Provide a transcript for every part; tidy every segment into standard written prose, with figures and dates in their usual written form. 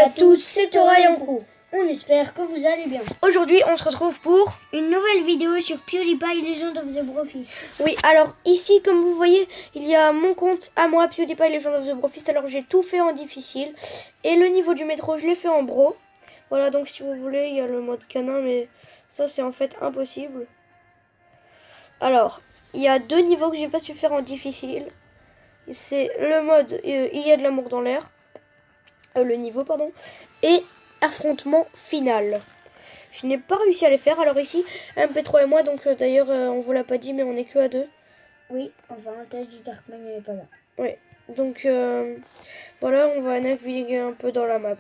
à tous, c'est Tora Yankou. On espère que vous allez bien. Aujourd'hui, on se retrouve pour une nouvelle vidéo sur PewDiePie Legend of the Brofist. Oui, alors ici, comme vous voyez, il y a mon compte à moi, PewDiePie Legend of the Brofist. Alors j'ai tout fait en difficile. Et le niveau du métro, je l'ai fait en bro. Voilà, donc si vous voulez, il y a le mode canin, mais ça c'est en fait impossible. Alors, il y a deux niveaux que j'ai pas su faire en difficile. C'est le mode il y a de l'amour dans l'air. Le niveau, pardon. Et affrontement final. Je n'ai pas réussi à les faire. Alors ici, MP3 et moi, donc d'ailleurs, on vous l'a pas dit, mais on est que à deux. Oui, enfin, t'as dit Darkman, il n'est pas là. Oui, donc voilà, on va naviguer un peu dans la map.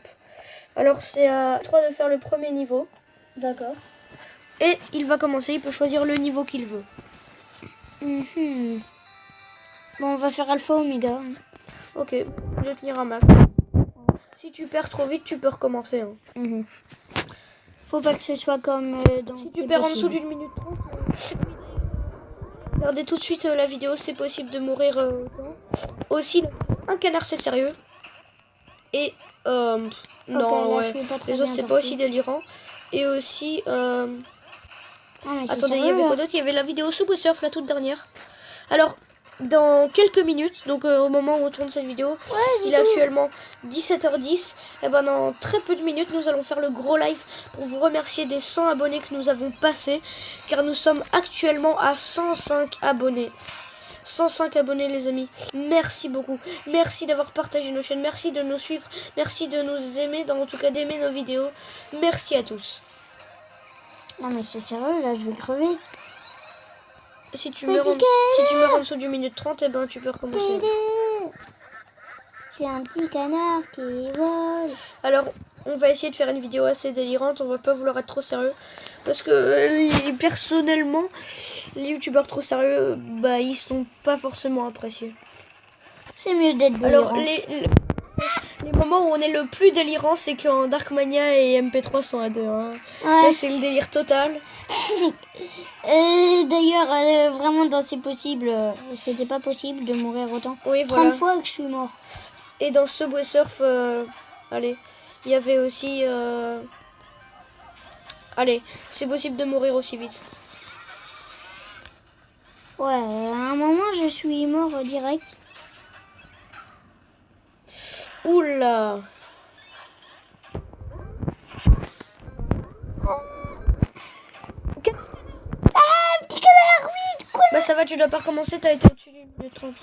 Alors c'est à 3 de faire le premier niveau. D'accord. Et il va commencer, il peut choisir le niveau qu'il veut. Bon, on va faire Alpha Omega. Ok, je vais tenir un max. Si tu perds trop vite, tu peux recommencer. Hein. Faut pas que ce soit comme dans... Si tu perds en dessous d'une minute 30, regardez tout de suite la vidéo, c'est possible de mourir autant. Aussi, un canard c'est sérieux. Et non, ouais, les autres c'est pas aussi délirant. Et aussi, attendez, il y avait quoi d'autre? Il y avait la vidéo Subway Surf, la toute dernière. Alors, dans quelques minutes, donc au moment où on tourne cette vidéo, il est actuellement 17h10. Et ben dans très peu de minutes, nous allons faire le gros live pour vous remercier des 100 abonnés que nous avons passés. Car nous sommes actuellement à 105 abonnés. 105 abonnés les amis, merci beaucoup, merci d'avoir partagé nos chaînes, merci de nous suivre, merci de nous aimer, en tout cas d'aimer nos vidéos, merci à tous. Non mais c'est sérieux là, je vais crever. Si tu meurs en dessous du minute 30, et ben tu peux recommencer. C'est un petit canard qui vole. Alors, on va essayer de faire une vidéo assez délirante, on va pas vouloir être trop sérieux. Parce que personnellement, les youtubeurs trop sérieux, bah ils sont pas forcément appréciés. C'est mieux d'être délirant. Alors, les moments où on est le plus délirant, c'est quand Darkmania et MP3 sont à deux. Hein. Ouais. Là, c'est le délire total. D'ailleurs, vraiment dans C'est possible, c'était pas possible de mourir autant. Oui, 30 voilà. fois que je suis mort. Et dans Subway Surf, allez, il y avait aussi... allez, c'est possible de mourir aussi vite. Ouais, à un moment, je suis mort direct. Oula. Ah, petit canard, oui, quoi? Bah ça va, tu dois pas recommencer, t'as été au-dessus du 30.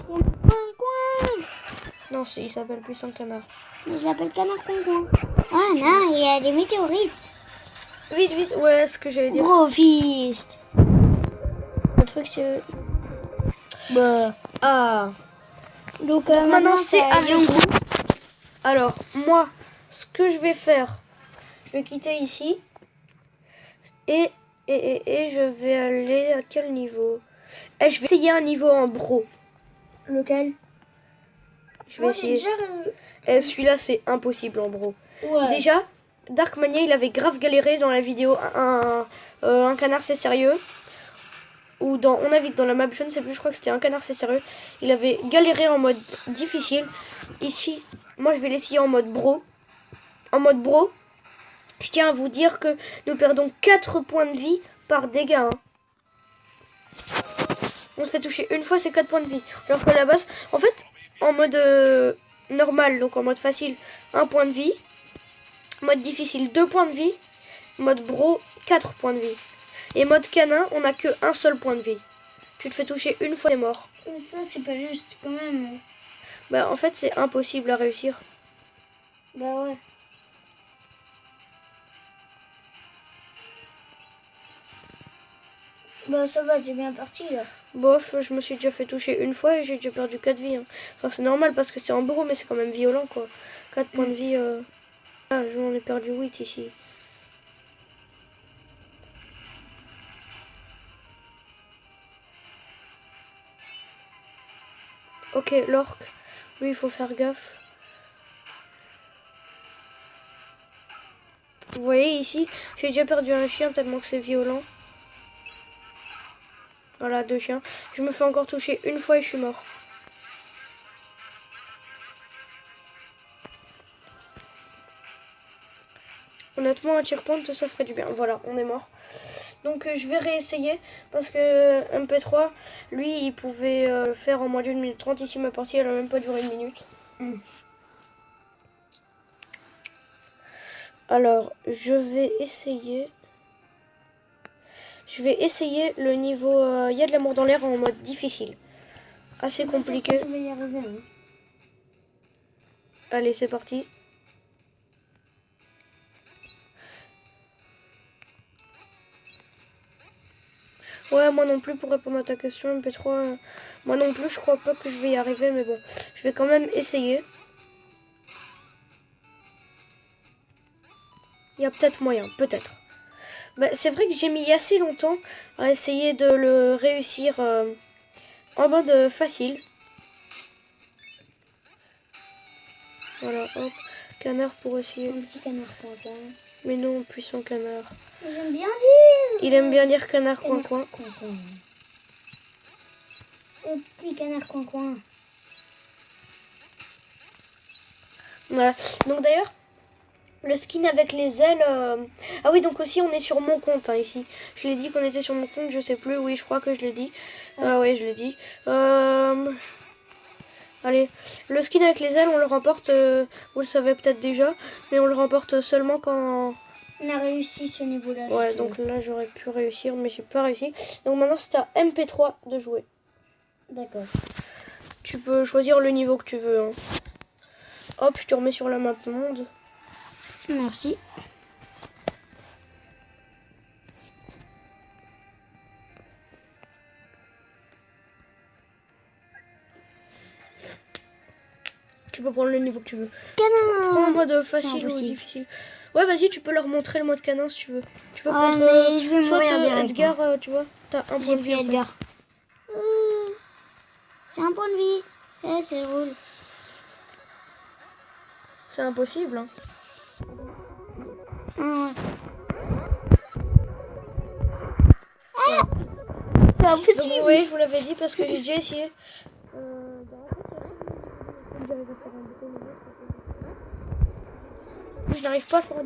Non, il s'appelle Puissant Canard. Mais je l'appelle Canard Concoin. Ah non, il y a des météorites. Vite, vite, ouais, ce que j'allais dire. Brofist. Le truc c'est... Bah, ah. Donc maintenant c'est à Yankou. Alors, moi, ce que je vais faire, je vais quitter ici. Et je vais aller à quel niveau? Et je vais essayer un niveau en bro. Lequel? Je vais essayer. Et celui-là, c'est impossible en bro. Ouais. Déjà, Darkmania, il avait grave galéré dans la vidéo un canard c'est sérieux. Ou dans On navigue dans la map, je ne sais plus, je crois que c'était un canard c'est sérieux. Il avait galéré en mode difficile. Ici, moi je vais l'essayer en mode bro. En mode bro, je tiens à vous dire que nous perdons 4 points de vie par dégâts. Hein. On se fait toucher une fois, c'est 4 points de vie. Alors que la base, en fait, en mode normal, donc en mode facile, 1 point de vie. Mode difficile, 2 points de vie. Mode bro, 4 points de vie. Et mode canin, on n'a que un seul point de vie. Tu te fais toucher une fois, t'es mort. Ça, c'est pas juste, quand même. Bah, en fait, c'est impossible à réussir. Bah ouais. Bah ça va, c'est bien parti là. Bof, je me suis déjà fait toucher une fois et j'ai déjà perdu 4 vies. Hein. Enfin, c'est normal parce que c'est en bro, mais c'est quand même violent quoi. 4 points de vie. Ah, j'en ai perdu 8 ici. Ok, l'orque. Lui, il faut faire gaffe. Vous voyez ici, j'ai déjà perdu un chien tellement que c'est violent. Voilà, 2 chiens. Je me fais encore toucher une fois et je suis mort. honnêtement, un checkpoint, ça ferait du bien. Voilà, on est mort. Donc je vais réessayer parce que MP3, lui, il pouvait le faire en moins d'1 minute 30. Ici, ma partie, elle a même pas duré 1 minute. Alors, je vais essayer le niveau il y a de l'amour dans l'air en mode difficile. Assez compliqué. Je vais y arriver. Hein. Allez, c'est parti. Ouais, moi non plus, pour répondre à ta question, MP3, moi non plus, je crois pas que je vais y arriver, mais bon, je vais quand même essayer. Il y a peut-être moyen, peut-être. Bah, c'est vrai que j'ai mis assez longtemps à essayer de le réussir en mode facile. Voilà, hop, canard pour essayer. Un petit canard coin-coin. Mais non, puissant canard. J'aime bien dire. Il aime bien dire canard coin-coin. Le petit canard coin-coin. Voilà. Donc d'ailleurs, le skin avec les ailes... Ah oui, donc aussi on est sur mon compte hein, ici. Je l'ai dit qu'on était sur mon compte, je sais plus. Oui, je crois que je l'ai dit. Oui, je l'ai dit. Allez, le skin avec les ailes, on le remporte, vous le savez peut-être déjà, mais on le remporte seulement quand... On a réussi ce niveau-là. Ouais, donc là j'aurais pu réussir, mais j'ai pas réussi. Donc maintenant c'est à MP3 de jouer. D'accord. Tu peux choisir le niveau que tu veux. Hein. Hop, je te remets sur la map monde. Merci. Tu peux prendre le niveau que tu veux. Canin. Prends en mode facile ou difficile. Ouais, vas-y, tu peux leur montrer le mode canin si tu veux. Tu peux prendre mais je vais soit mourir direct, Edgar, tu vois, t'as un point de vie. Edgar. J'ai un point de vie. Eh, c'est drôle. C'est impossible. Hein. C'est impossible. Donc, oui, je vous l'avais dit parce que j'ai déjà essayé. Je n'arrive pas à faire un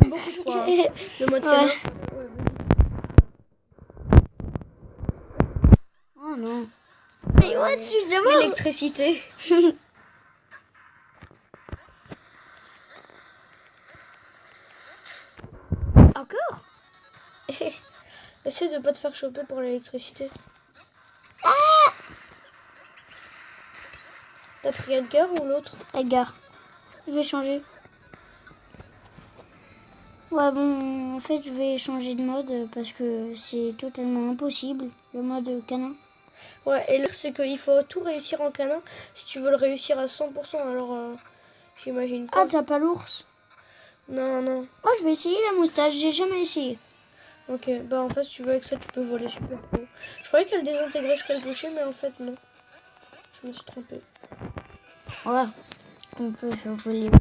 beaucoup de fois. Hein. Le mode canin. Oh non. Mais ouais, je suis déjà mort. L'électricité. Encore. Essaie de pas te faire choper pour l'électricité. T'as pris Edgar ou l'autre? Edgar. Je vais changer. Ouais, bon, en fait, je vais changer de mode parce que c'est totalement impossible, le mode canin. Ouais, et là, c'est qu'il faut tout réussir en canin si tu veux le réussir à 100%. Alors, j'imagine pas. Ah, t'as pas l'ours? Non, non. Oh, je vais essayer la moustache, j'ai jamais essayé. Ok, bah en fait, si tu veux avec ça, tu peux voler super haut. Je croyais qu'elle désintégrait ce qu'elle touchait, mais en fait, non. Je me suis trompée. Ouais, qu'on peut voler. Bah,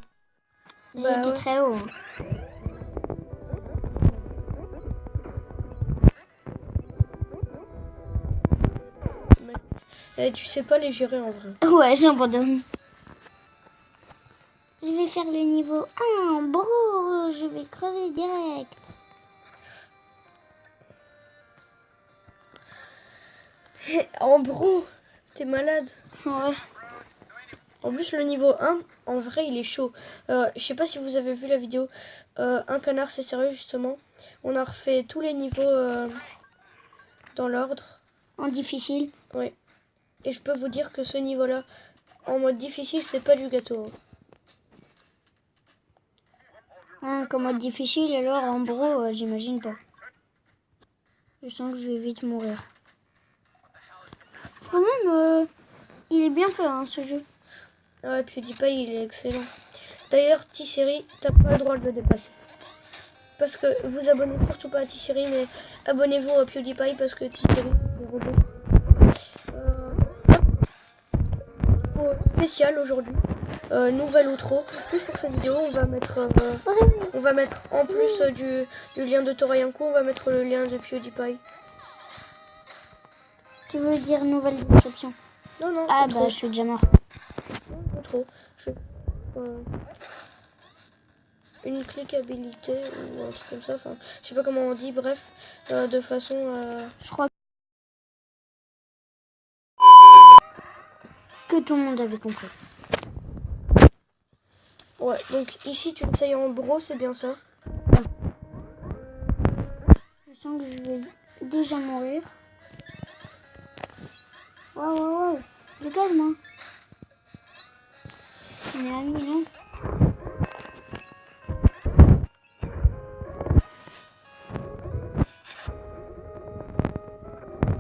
J'étais ouais. très haut. Et tu sais pas les gérer en vrai. Ouais, j'abandonne. Je vais faire le niveau 1, bro, je vais crever direct. En bro, t'es malade. Ouais. En plus, le niveau 1, en vrai, il est chaud. Je sais pas si vous avez vu la vidéo. Un canard, c'est sérieux, justement. On a refait tous les niveaux dans l'ordre. En difficile. Oui. Et je peux vous dire que ce niveau-là, en mode difficile, c'est pas du gâteau. Hein, comme mode difficile, alors en bro, j'imagine pas. Je sens que je vais vite mourir. Quand même, il est bien fait, hein, ce jeu. Ouais, PewDiePie, il est excellent. D'ailleurs, T-Series, t'as pas le droit de le dépasser. Parce que vous abonnez surtout pas à T-Series, mais abonnez-vous à PewDiePie parce que T-Series, c'est robot. Spécial aujourd'hui. Nouvelle outro. Plus pour cette vidéo, on va mettre en plus du lien de Torayanko, on va mettre le lien de PewDiePie. Tu veux dire nouvelle description? Non, non, Ah pas bah trop. je suis déjà mort. Pas trop. Euh, une cliquabilité ou un truc comme ça. Enfin, je sais pas comment on dit. Bref, de façon... Je crois que tout le monde avait compris. Ouais, donc ici tu essayes en bro, c'est bien ça. Je sens que je vais déjà mourir. Waouh, waouh, waouh. Du calme, hein. On est amis, non?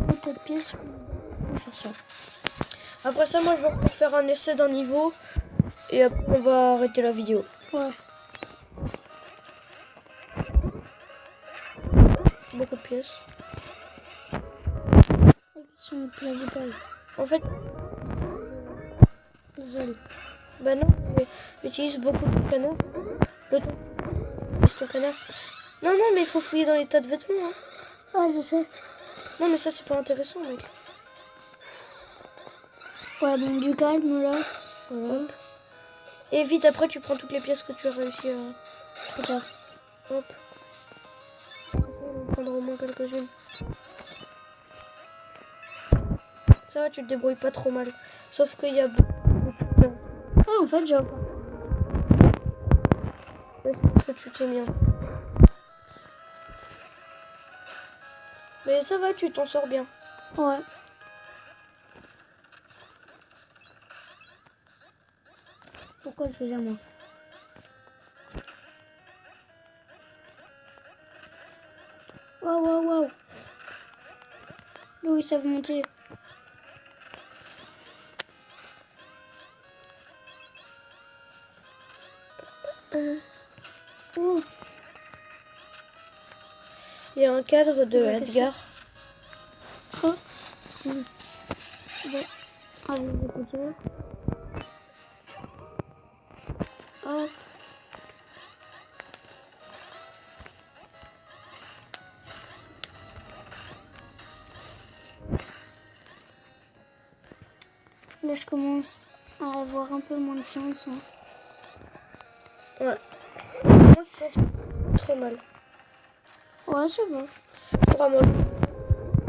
Méthode pièce. On va faire ça. Après ça, moi je vais encore faire un essai d'un niveau. Et après on va arrêter la vidéo. Ouais. Beaucoup de pièces. Sur le plat de taille. En fait, Désolé. bah non, j'utilise beaucoup de canard. Le temps. Utilise ton canard. Non, non, mais il faut fouiller dans les tas de vêtements. Hein. Ah, je sais. Non, mais ça c'est pas intéressant, mec. Ouais, bon, du calme là. Voilà. Et vite, après tu prends toutes les pièces que tu as réussi à. Trop tard. Hop. On va prendre au moins quelques-unes. Ça va, tu te débrouilles pas trop mal. Sauf qu'il y a beaucoup de... Ah, en fait, j'ai encore. que tu t'es bien. Mais ça va, tu t'en sors bien. Ouais. Pourquoi je faisais moi? Waouh, waouh, waouh. Louis, ils savent monter. Oh. Il y a un cadre de Ouais, Edgar. Oh. Bon. Allez, les écouteurs. Hop. Là, je commence à avoir un peu moins de chance. Hein. Ouais. Moi, je pense que trop mal. Ouais, ça va. Pour moi,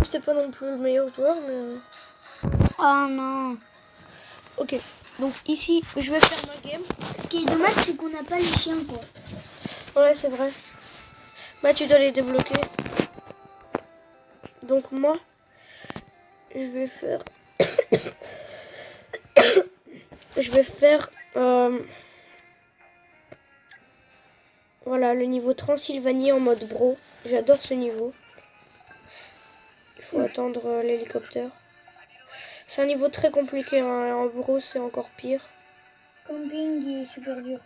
c'est pas non plus le meilleur joueur, mais... Ah non. Ok. Donc ici, je vais faire ma game. Ce qui est dommage, c'est qu'on n'a pas les chiens, quoi. Ouais, c'est vrai. Bah, tu dois les débloquer. Donc moi, je vais faire... je vais faire... voilà, le niveau Transylvanie en mode bro. J'adore ce niveau. Il faut attendre l'hélicoptère. C'est un niveau très compliqué. Hein. En bro, c'est encore pire. Camping, il est super dur.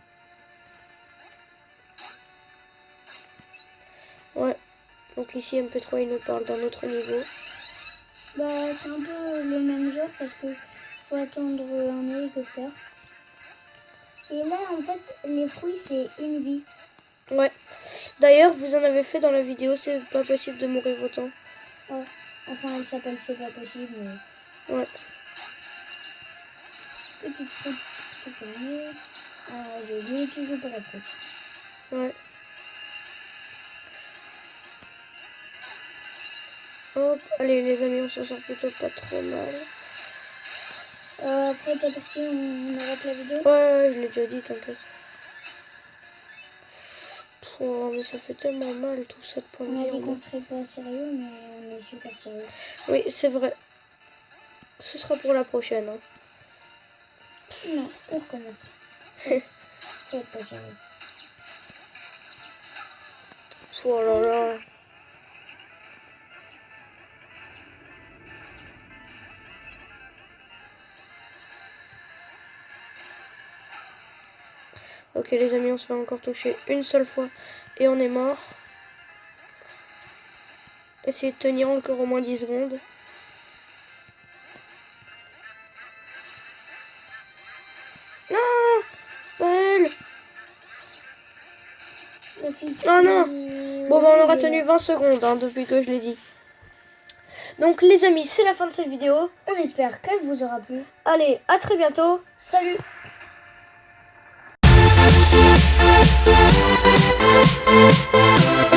Ouais. Donc ici, MP3, il nous parle d'un autre niveau. Bah, c'est un peu le même genre parce que faut attendre un hélicoptère. Et là, en fait, les fruits, c'est une vie. Ouais. D'ailleurs, vous en avez fait dans la vidéo, c'est pas possible de mourir autant. Ouais. Enfin, elle s'appelle C'est pas possible, mais... Ouais. Petite fruit, tout tourné. Ah, j'ai oublié toujours pas la fruit. Ouais. Hop. Allez, les amis, on s'en sort plutôt pas trop mal. Après ta partie, on arrête la vidéo. Ouais, je l'ai déjà dit, t'inquiète. Oh, mais ça fait tellement mal tout ça de points de On a vie. dit qu'on serait pas sérieux, mais on est super sérieux. Oui, c'est vrai. Ce sera pour la prochaine. Hein. Non, on recommence. Faut être pas sérieux. Oh là là. Ok les amis, on se fait encore toucher une seule fois et on est mort. Essayez de tenir encore au moins 10 secondes. Non, pas elle. La fille Oh non. Bon bah on aura tenu 20 secondes hein, depuis que je l'ai dit. Donc les amis, c'est la fin de cette vidéo. On espère qu'elle vous aura plu. Allez, à très bientôt. Salut! Thank you.